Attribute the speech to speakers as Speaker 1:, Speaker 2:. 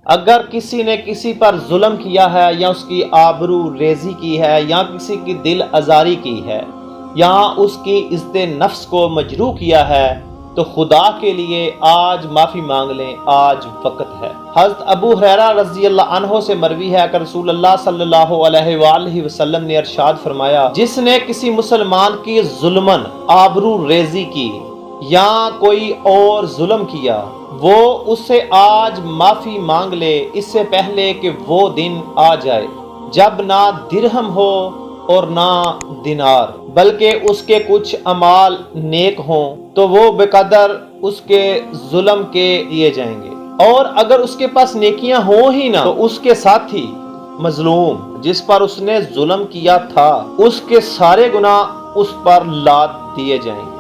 Speaker 1: اگر کسی نے کسی پر ظلم کیا ہے یا اس کی آبرو ریزی کی ہے یا کسی کی دل آزاری کی ہے یا اس کی عزت نفس کو مجروح کیا ہے تو خدا کے لیے آج معافی مانگ لیں، آج وقت ہے۔ حضرت ابو ہریرہ رضی اللہ عنہ سے مروی ہے کہ رسول اللہ صلی اللہ علیہ وآلہ وسلم نے ارشاد فرمایا، جس نے کسی مسلمان کی ظلمن آبرو ریزی کی یا کوئی اور ظلم کیا وہ اس سے آج معافی مانگ لے، اس سے پہلے کہ وہ دن آ جائے جب نہ درہم ہو اور نہ دینار، بلکہ اس کے کچھ اعمال نیک ہوں تو وہ بقدر اس کے ظلم کے دیے جائیں گے، اور اگر اس کے پاس نیکیاں ہوں ہی نہ تو اس کے ساتھی مظلوم جس پر اس نے ظلم کیا تھا اس کے سارے گناہ اس پر لاد دیے جائیں گے۔